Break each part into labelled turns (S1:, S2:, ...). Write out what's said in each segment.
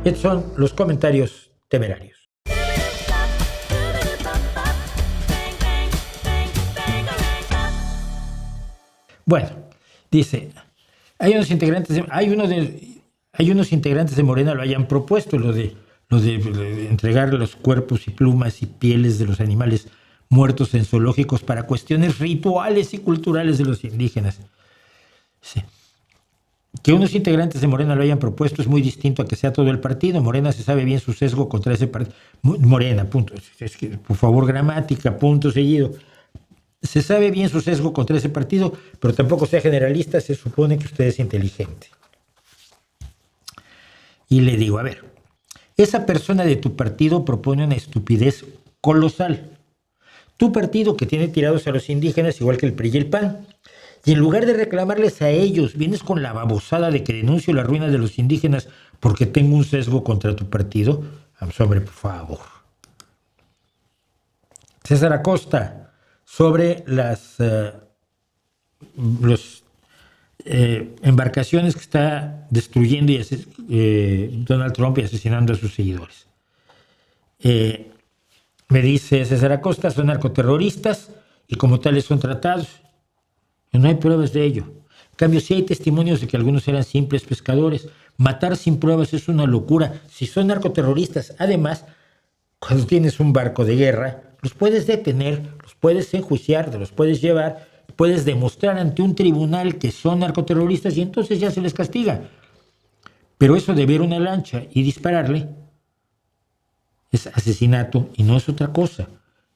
S1: Estos son los comentarios temerarios. Bueno, dice, hay unos integrantes de Morena lo hayan propuesto, lo de entregar los cuerpos y plumas y pieles de los animales muertos en zoológicos para cuestiones rituales y culturales de los indígenas. Sí. Que unos integrantes de Morena lo hayan propuesto es muy distinto a que sea todo el partido. Morena se sabe bien su sesgo contra ese partido. Morena, punto. Es que, por favor, gramática, punto seguido. Se sabe bien su sesgo contra ese partido, pero tampoco sea generalista, se supone que usted es inteligente. Y le digo, a ver, esa persona de tu partido propone una estupidez colosal. Tu partido que tiene tirados a los indígenas igual que el PRI y el PAN. Y en lugar de reclamarles a ellos, vienes con la babosada de que denuncio la ruina de los indígenas porque tengo un sesgo contra tu partido. Hombre, por favor. César Acosta, sobre las embarcaciones que está destruyendo Donald Trump y asesinando a sus seguidores. Me dice César Acosta, son narcoterroristas y como tales son tratados. No hay pruebas de ello. En cambio, sí hay testimonios de que algunos eran simples pescadores. Matar sin pruebas es una locura. Si son narcoterroristas, además, cuando tienes un barco de guerra, los puedes detener, los puedes enjuiciar, te los puedes llevar, puedes demostrar ante un tribunal que son narcoterroristas y entonces ya se les castiga. Pero eso de ver una lancha y dispararle es asesinato y no es otra cosa.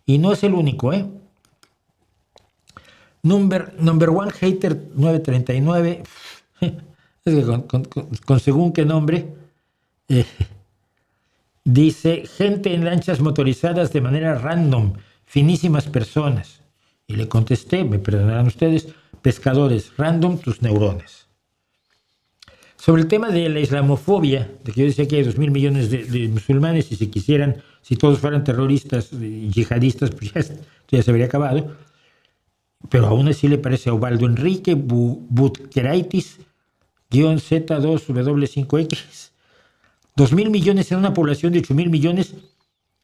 S1: Y no es el único, ¿eh? Number one hater 939, es que con según qué nombre, dice, gente en lanchas motorizadas de manera random, finísimas personas. Y le contesté, me perdonarán ustedes, pescadores, random tus neuronas. Sobre el tema de la islamofobia, de que yo decía que hay 2.000 millones de musulmanes y si todos fueran terroristas y yihadistas, pues ya se habría acabado. Pero aún así le parece a Ubaldo Enrique Butkeraitis, Z2W5X. 2.000 millones en una población de 8.000 millones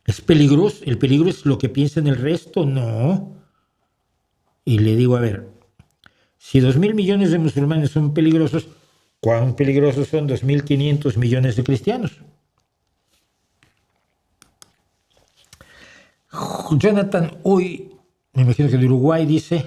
S1: es peligroso. ¿El peligro es lo que piensan el resto? No. Y le digo, a ver, si 2.000 millones de musulmanes son peligrosos, ¿cuán peligrosos son 2.500 millones de cristianos? Jonathan Uy, me imagino que de Uruguay, dice,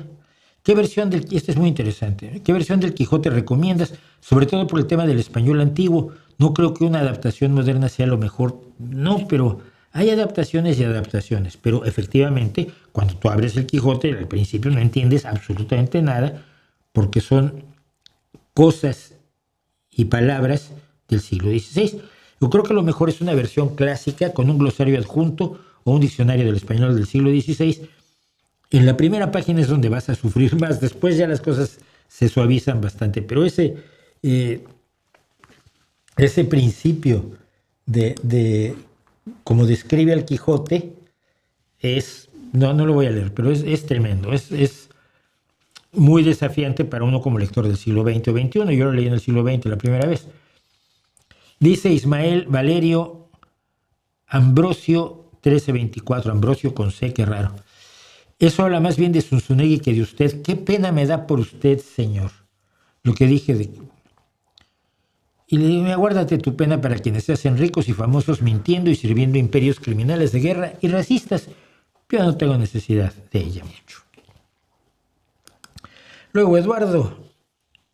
S1: este es muy interesante, ¿qué versión del Quijote recomiendas? Sobre todo por el tema del español antiguo. No creo que una adaptación moderna sea lo mejor. No, pero hay adaptaciones y adaptaciones. Pero efectivamente, cuando tú abres el Quijote, al principio no entiendes absolutamente nada porque son cosas y palabras del siglo XVI. Yo creo que lo mejor es una versión clásica con un glosario adjunto o un diccionario del español del siglo XVI. En la primera página es donde vas a sufrir más. Después ya las cosas se suavizan bastante. Pero ese principio de como describe al Quijote es, no lo voy a leer, pero es tremendo. Es muy desafiante para uno como lector del siglo XX o XXI. Yo lo leí en el siglo XX la primera vez. Dice Ismael Valerio Ambrosio 1324. Ambrosio con C, qué raro. Eso habla más bien de Zunzunegui que de usted. Qué pena me da por usted, señor. Lo que dije de... Y le digo, aguárdate tu pena para quienes se hacen ricos y famosos mintiendo y sirviendo imperios criminales de guerra y racistas. Yo no tengo necesidad de ella mucho. Luego Eduardo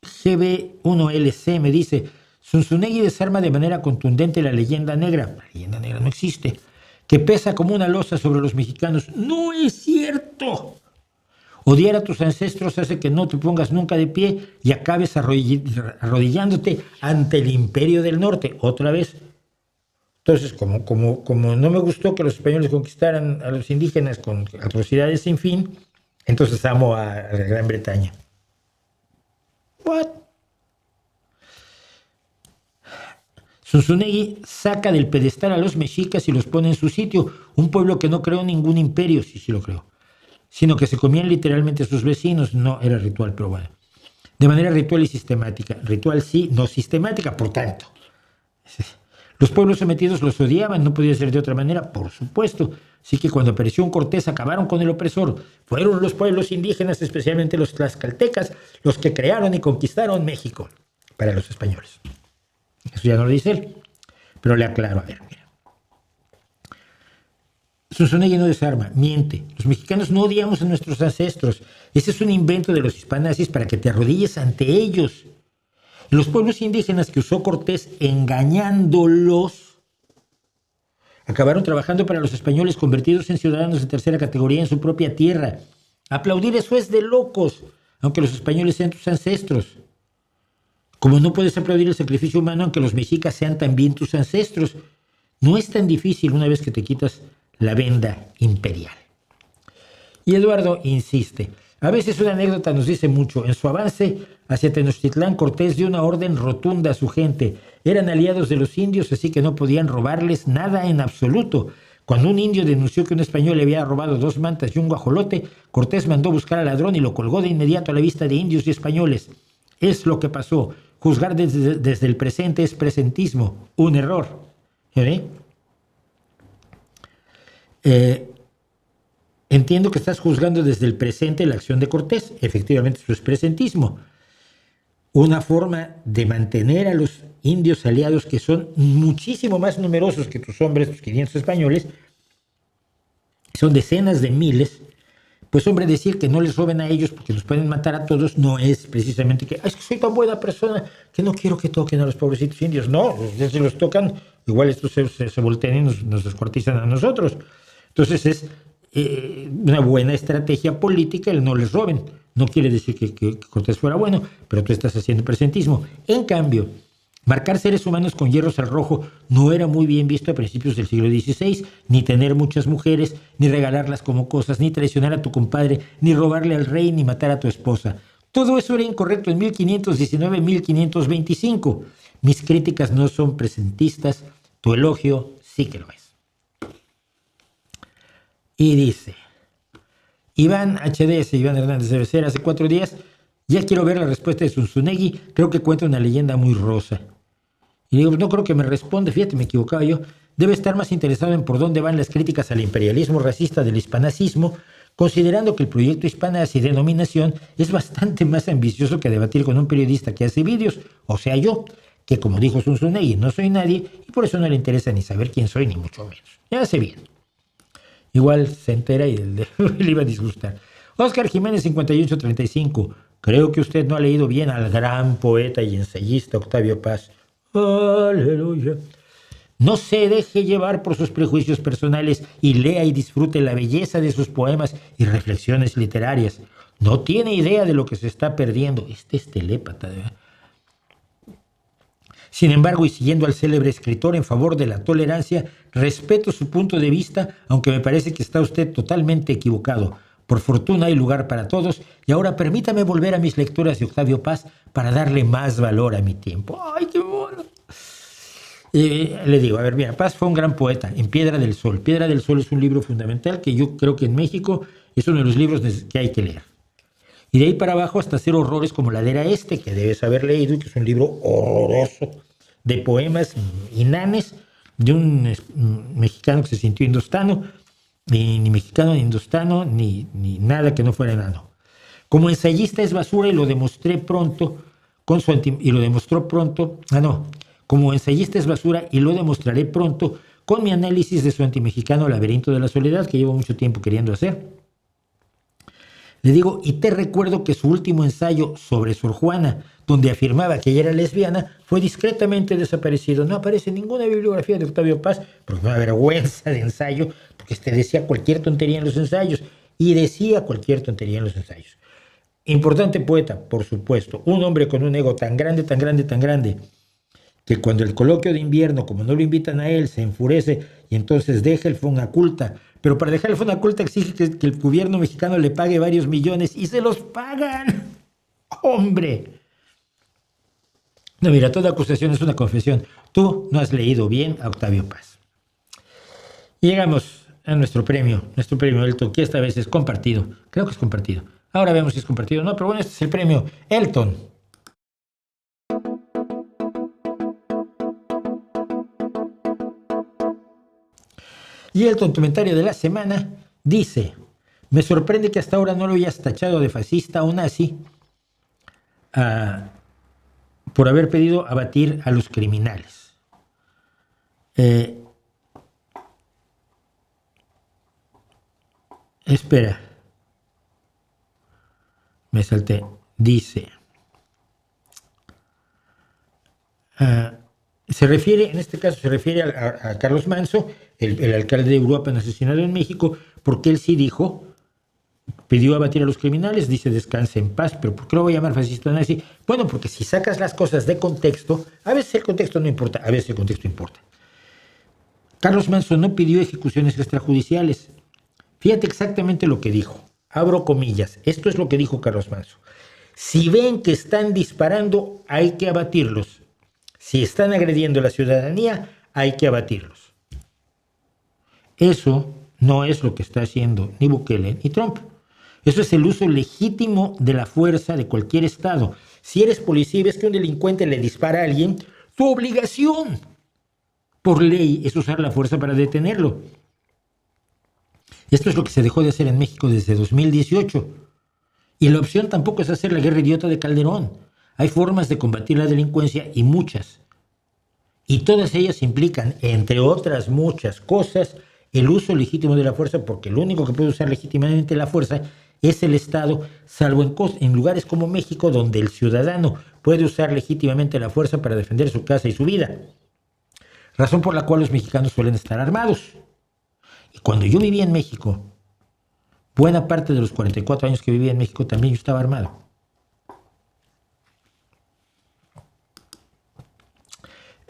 S1: GB1LC me dice, Zunzunegui desarma de manera contundente la leyenda negra. La leyenda negra no existe. Que pesa como una losa sobre los mexicanos. ¡No es cierto! Odiar a tus ancestros hace que no te pongas nunca de pie y acabes arrodillándote ante el Imperio del Norte. Otra vez. Entonces, como no me gustó que los españoles conquistaran a los indígenas con atrocidades sin fin, entonces amo a la Gran Bretaña. ¿What? Zunzunegui saca del pedestal a los mexicas y los pone en su sitio, un pueblo que no creó ningún imperio, sí lo creó, sino que se comían literalmente a sus vecinos. No era ritual, pero bueno, de manera ritual y sistemática. Ritual sí, no sistemática, por tanto. Los pueblos sometidos los odiaban, no podía ser de otra manera, por supuesto. Así que cuando apareció un Cortés acabaron con el opresor. Fueron los pueblos indígenas, especialmente los tlaxcaltecas, los que crearon y conquistaron México para los españoles. Eso ya no lo dice él, pero le aclaro. A ver, mira. Zunzunegui no desarma, miente. Los mexicanos no odiamos a nuestros ancestros. Ese es un invento de los hispanazis para que te arrodilles ante ellos. Los pueblos indígenas que usó Cortés engañándolos acabaron trabajando para los españoles convertidos en ciudadanos de tercera categoría en su propia tierra. Aplaudir eso es de locos, aunque los españoles sean tus ancestros. Como no puedes aplaudir el sacrificio humano aunque los mexicas sean también tus ancestros. No es tan difícil una vez que te quitas la venda imperial. Y Eduardo insiste. A veces una anécdota nos dice mucho. En su avance hacia Tenochtitlán, Cortés dio una orden rotunda a su gente. Eran aliados de los indios, así que no podían robarles nada en absoluto. Cuando un indio denunció que un español le había robado 2 mantas y un guajolote, Cortés mandó buscar al ladrón y lo colgó de inmediato a la vista de indios y españoles. Es lo que pasó. Juzgar desde el presente es presentismo. Un error. Entiendo que estás juzgando desde el presente la acción de Cortés. Efectivamente, eso es presentismo. Una forma de mantener a los indios aliados, que son muchísimo más numerosos que tus hombres, tus 500 españoles, son decenas de miles. Pues hombre, decir que no les roben a ellos porque los pueden matar a todos no es precisamente que es que soy tan buena persona que no quiero que toquen a los pobrecitos indios. No, si los tocan, igual estos se voltean y nos descuartizan a nosotros. Entonces es una buena estrategia política el no les roben. No quiere decir que Cortés fuera bueno, pero tú estás haciendo presentismo. En cambio, marcar seres humanos con hierros al rojo no era muy bien visto a principios del siglo XVI, ni tener muchas mujeres, ni regalarlas como cosas, ni traicionar a tu compadre, ni robarle al rey, ni matar a tu esposa. Todo eso era incorrecto en 1519-1525. Mis críticas no son presentistas, tu elogio sí que lo es. Y dice, Iván Hernández de Becerra, hace 4 días, ya quiero ver la respuesta de Zunzunegui, creo que cuenta una leyenda muy rosa. Y digo, no creo que me responde, fíjate, me equivocaba yo. Debe estar más interesado en por dónde van las críticas al imperialismo racista del hispanacismo, considerando que el proyecto Hispanas y denominación es bastante más ambicioso que debatir con un periodista que hace vídeos, o sea yo, que como dijo Zunzunegui, no soy nadie y por eso no le interesa ni saber quién soy ni mucho menos. Ya sé bien. Igual se entera y le iba a disgustar. Óscar Jiménez 5835. Creo que usted no ha leído bien al gran poeta y ensayista Octavio Paz. Aleluya. No se deje llevar por sus prejuicios personales y lea y disfrute la belleza de sus poemas y reflexiones literarias. No tiene idea de lo que se está perdiendo. Este es telépata, ¿verdad? Sin embargo, y siguiendo al célebre escritor en favor de la tolerancia, respeto su punto de vista, aunque me parece que está usted totalmente equivocado. Por fortuna hay lugar para todos, y ahora permítame volver a mis lecturas de Octavio Paz para darle más valor a mi tiempo. ¡Ay, qué bueno! Le digo, a ver, mira, Paz fue un gran poeta en Piedra del Sol. Piedra del Sol es un libro fundamental que yo creo que en México es uno de los libros que hay que leer. Y de ahí para abajo hasta hacer horrores como Ladera Este, que debes haber leído, que es un libro horroroso de poemas inanes de un mexicano que se sintió indostano, ni mexicano ni indostano, ni nada que no fuera enano. Como ensayista es basura y lo demostré pronto con su como ensayista es basura y lo demostraré pronto con mi análisis de su antimexicano Laberinto de la Soledad, que llevo mucho tiempo queriendo hacer. Le digo, y te recuerdo que su último ensayo sobre Sor Juana, donde afirmaba que ella era lesbiana, fue discretamente desaparecido. No aparece en ninguna bibliografía de Octavio Paz, porque una vergüenza de ensayo, porque decía cualquier tontería en los ensayos, y decía cualquier tontería en los ensayos. Importante poeta, por supuesto, un hombre con un ego tan grande, tan grande, tan grande, que cuando el coloquio de invierno, como no lo invitan a él, se enfurece y entonces deja el Fonaculta. Pero para dejar el Fonaculta exige que el gobierno mexicano le pague varios millones y se los pagan. ¡Hombre! No, mira, toda acusación es una confesión. Tú no has leído bien a Octavio Paz. Y llegamos a nuestro premio Elton, que esta vez es compartido. Creo que es compartido. Ahora vemos si es compartido o no, pero bueno, este es el premio Elton. Y el tontomentario de la semana dice: me sorprende que hasta ahora no lo hayas tachado de fascista o nazi por haber pedido abatir a los criminales. Espera, me salté. Dice, se refiere, en este caso se refiere a Carlos Manso, el alcalde de Europa asesinado en México, porque él sí dijo, pidió abatir a los criminales, dice descanse en paz, pero ¿por qué lo voy a llamar fascista nazi? Bueno, porque si sacas las cosas de contexto, a veces el contexto no importa, a veces el contexto importa. Carlos Manso no pidió ejecuciones extrajudiciales. Fíjate exactamente lo que dijo. Abro comillas. Esto es lo que dijo Carlos Manso. Si ven que están disparando, hay que abatirlos. Si están agrediendo a la ciudadanía, hay que abatirlos. Eso no es lo que está haciendo ni Bukele ni Trump. Eso es el uso legítimo de la fuerza de cualquier Estado. Si eres policía y ves que un delincuente le dispara a alguien, tu obligación por ley es usar la fuerza para detenerlo. Esto es lo que se dejó de hacer en México desde 2018. Y la opción tampoco es hacer la guerra idiota de Calderón. Hay formas de combatir la delincuencia y muchas. Y todas ellas implican, entre otras muchas cosas, el uso legítimo de la fuerza, porque el único que puede usar legítimamente la fuerza es el Estado, salvo en lugares como México, donde el ciudadano puede usar legítimamente la fuerza para defender su casa y su vida. Razón por la cual los mexicanos suelen estar armados. Y cuando yo vivía en México, buena parte de los 44 años que vivía en México, también yo estaba armado.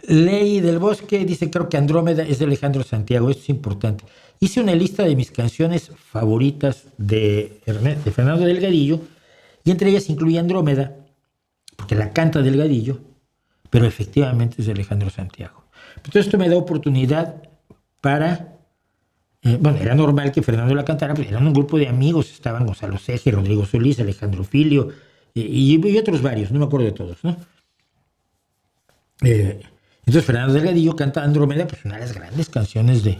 S1: Ley del Bosque dice, creo que Andrómeda es de Alejandro Santiago. Esto es importante. Hice una lista de mis canciones favoritas de Fernando Delgadillo, y entre ellas incluye Andrómeda, porque la canta Delgadillo, pero efectivamente es de Alejandro Santiago. Entonces esto me da oportunidad para... bueno, era normal que Fernando la cantara, pero eran un grupo de amigos, estaban Gonzalo Ceje, Rodrigo Solís, Alejandro Filio, y otros varios, no me acuerdo de todos, ¿no? Entonces Fernando Delgadillo canta Andrómeda, pues una de las grandes canciones de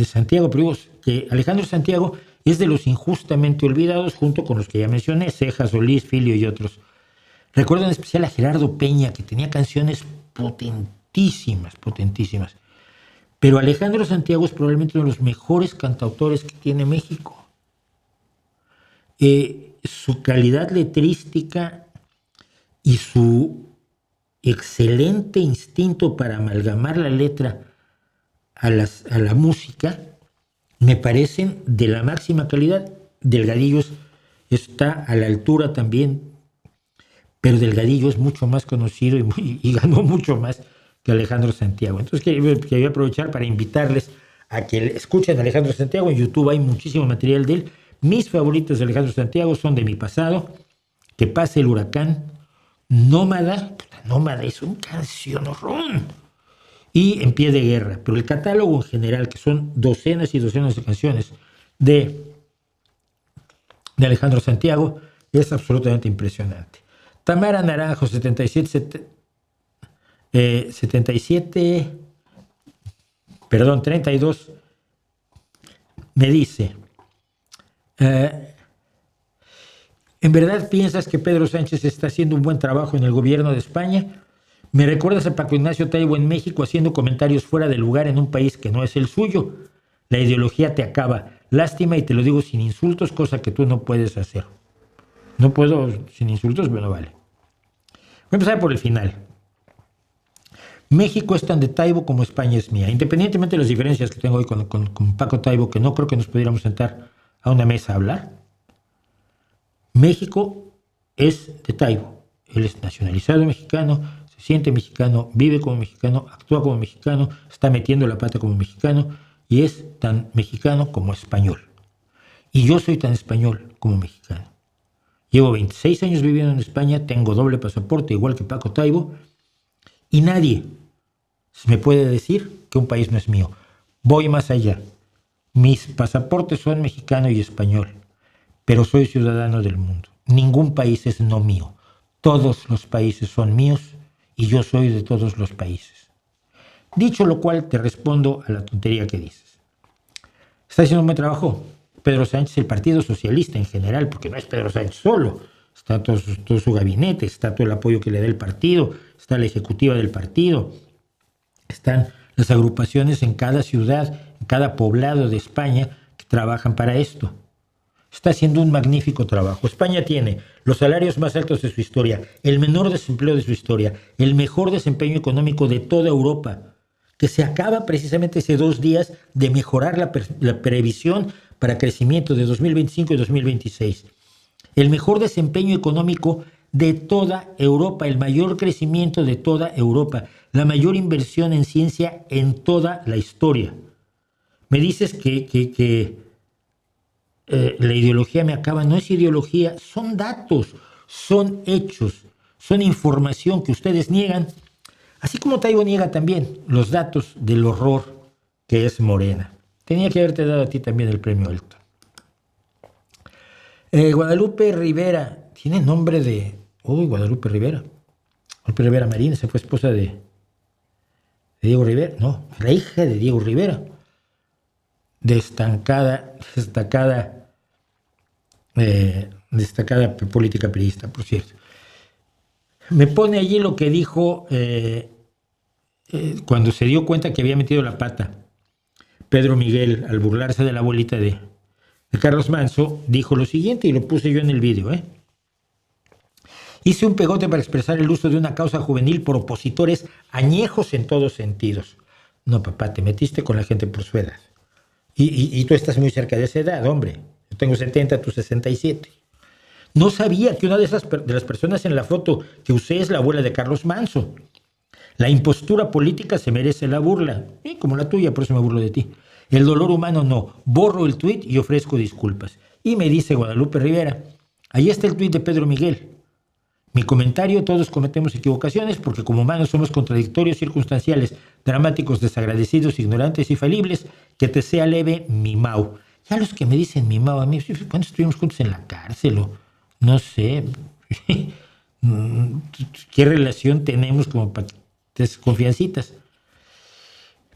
S1: Santiago, pero digo que Alejandro Santiago es de los injustamente olvidados, junto con los que ya mencioné, Ceja, Solís, Filio y otros. Recuerdo en especial a Gerardo Peña, que tenía canciones potentísimas. Pero Alejandro Santiago es probablemente uno de los mejores cantautores que tiene México. Su calidad letrística y su excelente instinto para amalgamar la letra a la música me parecen de la máxima calidad. Delgadillo está a la altura también, pero Delgadillo es mucho más conocido y ganó mucho más que Alejandro Santiago. Entonces quería aprovechar para invitarles a que escuchen a Alejandro Santiago. En YouTube hay muchísimo material de él. Mis favoritos de Alejandro Santiago son De mi pasado, Que pase el huracán, Nómada. Nómada es un cancionorrón. Y En pie de guerra. Pero el catálogo en general, que son docenas y docenas de canciones de Alejandro Santiago, es absolutamente impresionante. Tamara Naranjo, 32, me dice, ¿en verdad piensas que Pedro Sánchez está haciendo un buen trabajo en el gobierno de España? ¿Me recuerdas a Paco Ignacio Taibo en México haciendo comentarios fuera de lugar en un país que no es el suyo? La ideología te acaba. Lástima, y te lo digo sin insultos, cosa que tú no puedes hacer. No puedo sin insultos, bueno, vale. Voy a empezar por el final. México es tan de Taibo como España es mía. Independientemente de las diferencias que tengo hoy con Paco Taibo, que no creo que nos pudiéramos sentar a una mesa a hablar, México es de Taibo. Él es nacionalizado mexicano, se siente mexicano, vive como mexicano, actúa como mexicano, está metiendo la pata como mexicano y es tan mexicano como español. Y yo soy tan español como mexicano. Llevo 26 años viviendo en España, tengo doble pasaporte, igual que Paco Taibo, y nadie me puede decir que un país no es mío. Voy más allá. Mis pasaportes son mexicano y español, pero soy ciudadano del mundo. Ningún país es no mío. Todos los países son míos y yo soy de todos los países. Dicho lo cual, te respondo a la tontería que dices. Está haciendo un buen trabajo Pedro Sánchez, el Partido Socialista en general, porque no es Pedro Sánchez solo. Está todo su gabinete, está todo el apoyo que le da el partido, está la ejecutiva del partido, están las agrupaciones en cada ciudad, en cada poblado de España que trabajan para esto. Está haciendo un magnífico trabajo. España tiene los salarios más altos de su historia, el menor desempleo de su historia, el mejor desempeño económico de toda Europa, que se acaba precisamente hace 2 días de mejorar la previsión para crecimiento de 2025 y 2026. El mejor desempeño económico de toda Europa, el mayor crecimiento de toda Europa, la mayor inversión en ciencia en toda la historia. Me dices que la ideología me acaba. No es ideología, son datos, son hechos, son información que ustedes niegan, así como Taibo niega también los datos del horror que es Morena. Tenía que haberte dado a ti también el premio Elton. Guadalupe Rivera, tiene nombre de... Uy, Guadalupe Rivera. Guadalupe Rivera Marín, se fue esposa de Diego Rivera. No, la hija de Diego Rivera. Destacada política periodista, por cierto. Me pone allí lo que dijo cuando se dio cuenta que había metido la pata Pedro Miguel al burlarse de la abuelita de Carlos Manso. Dijo lo siguiente y lo puse yo en el vídeo. Hice un pegote para expresar el uso de una causa juvenil por opositores añejos en todos sentidos. No, papá, te metiste con la gente por su edad. Y tú estás muy cerca de esa edad, hombre. Yo tengo 70, tú 67. No sabía que una de las personas en la foto que usé es la abuela de Carlos Manso. La impostura política se merece la burla, como la tuya, por eso me burlo de ti. El dolor humano no. Borro el tuit y ofrezco disculpas. Y me dice Guadalupe Rivera, ahí está el tuit de Pedro Miguel. Mi comentario: todos cometemos equivocaciones porque como humanos somos contradictorios, circunstanciales, dramáticos, desagradecidos, ignorantes y falibles. Que te sea leve, mi Mau. Ya los que me dicen mi Mau, a mí, ¿cuándo estuvimos juntos en la cárcel? O no sé. ¿Qué relación tenemos como para desconfiancitas?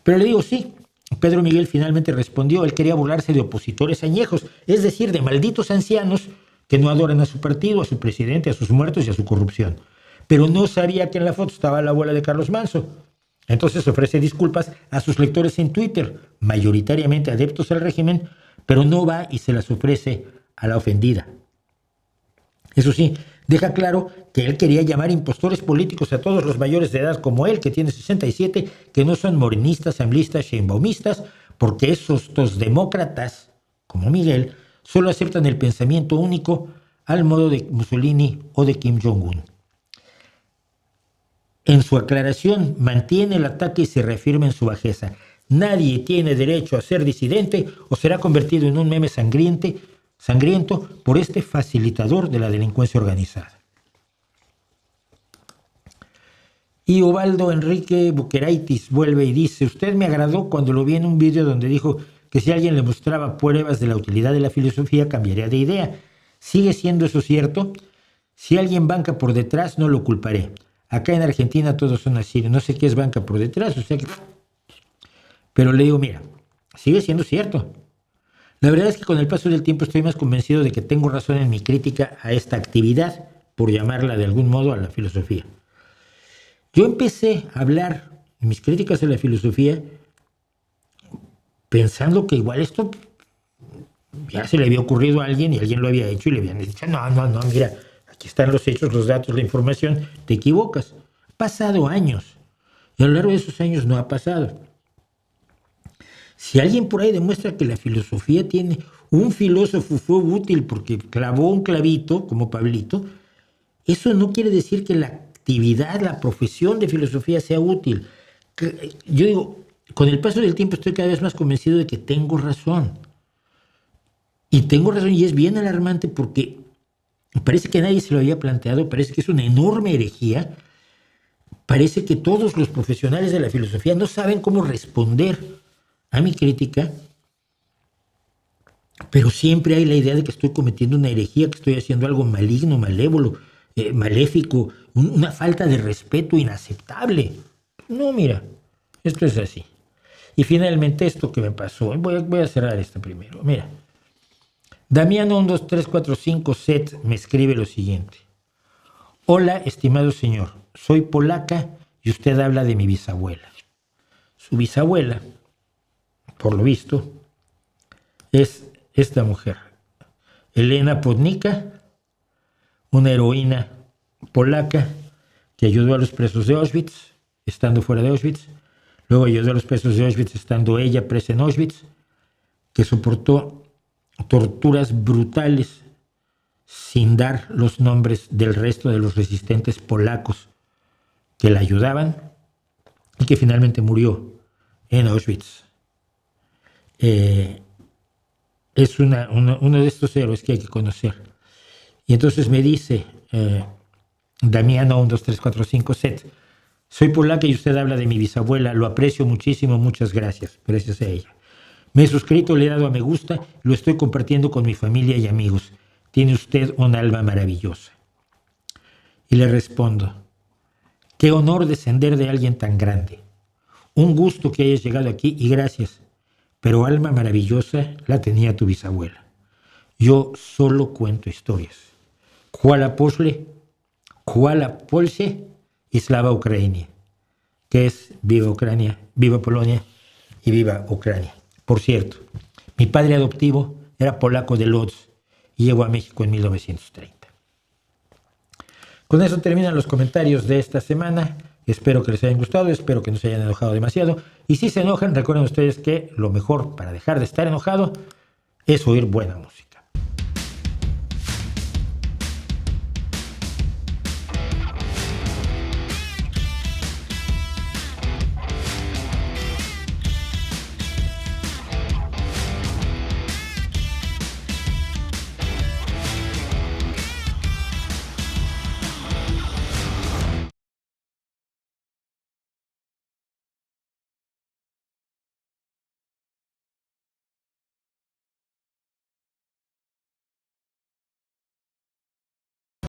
S1: Pero le digo, sí. Pedro Miguel finalmente respondió. Él quería burlarse de opositores añejos, es decir, de malditos ancianos que no adoran a su partido, a su presidente, a sus muertos y a su corrupción. Pero no sabía que en la foto estaba la abuela de Carlos Manso. Entonces ofrece disculpas a sus lectores en Twitter, mayoritariamente adeptos al régimen, pero no va y se las ofrece a la ofendida. Eso sí, deja claro que él quería llamar impostores políticos a todos los mayores de edad como él, que tiene 67, que no son morenistas, amblistas, sheinbaumistas, porque esos dos demócratas, como Miguel, solo aceptan el pensamiento único al modo de Mussolini o de Kim Jong-un. En su aclaración mantiene el ataque y se reafirma en su bajeza. Nadie tiene derecho a ser disidente o será convertido en un meme sangriento por este facilitador de la delincuencia organizada. Y Ubaldo Enrique Buqueraitis vuelve y dice, usted me agradó cuando lo vi en un vídeo donde dijo que si alguien le mostraba pruebas de la utilidad de la filosofía cambiaría de idea. ¿Sigue siendo eso cierto? Si alguien banca por detrás, no lo culparé. Acá en Argentina todos son así, no sé qué es banca por detrás, o sea que... Pero le digo, mira, sigue siendo cierto. La verdad es que con el paso del tiempo estoy más convencido de que tengo razón en mi crítica a esta actividad, por llamarla de algún modo a la filosofía. Yo empecé a hablar de mis críticas a la filosofía pensando que igual esto ya se le había ocurrido a alguien y alguien lo había hecho y le habían dicho, no, mira, aquí están los hechos, los datos, la información, te equivocas. Han pasado años y a lo largo de esos años no ha pasado. Si alguien por ahí demuestra que la filosofía tiene... Un filósofo fue útil porque clavó un clavito, como Pablito, eso no quiere decir que la actividad, la profesión de filosofía sea útil. Yo digo, con el paso del tiempo estoy cada vez más convencido de que tengo razón. Y tengo razón y es bien alarmante porque parece que nadie se lo había planteado, parece que es una enorme herejía, parece que todos los profesionales de la filosofía no saben cómo responder a mi crítica, pero siempre hay la idea de que estoy cometiendo una herejía, que estoy haciendo algo maligno, malévolo, maléfico, una falta de respeto inaceptable. No, mira, Esto es así. Y finalmente esto que me pasó, voy a cerrar esto primero. Mira, Damiano 1, 2, 3, 4, 5, set me escribe lo siguiente. Hola, estimado señor, soy polaca y usted habla de mi bisabuela. Su bisabuela, por lo visto, es esta mujer, Elena Podnica, una heroína polaca que ayudó a los presos de Auschwitz, estando fuera de Auschwitz, luego ayudó a los presos de Auschwitz estando ella presa en Auschwitz, que soportó torturas brutales sin dar los nombres del resto de los resistentes polacos que la ayudaban y que finalmente murió en Auschwitz. Es uno de estos héroes que hay que conocer. Y entonces me dice Damiano 1, 2, 3, 4, 5, set. Soy polaca y usted habla de mi bisabuela. Lo aprecio muchísimo. Muchas gracias. Gracias a ella. Me he suscrito, le he dado a me gusta. Lo estoy compartiendo con mi familia y amigos. Tiene usted un alma maravillosa. Y le respondo. Qué honor descender de alguien tan grande. Un gusto que hayas llegado aquí y gracias. Pero alma maravillosa la tenía tu bisabuela. Yo solo cuento historias. Chwała Polsce y Slava Ukraini, que es viva Ucrania, viva Polonia y viva Ucrania. Por cierto, mi padre adoptivo era polaco de Lodz y llegó a México en 1930. Con eso terminan los comentarios de esta semana. Espero que les hayan gustado, espero que no se hayan enojado demasiado. Y si se enojan, recuerden ustedes que lo mejor para dejar de estar enojado es oír buena música.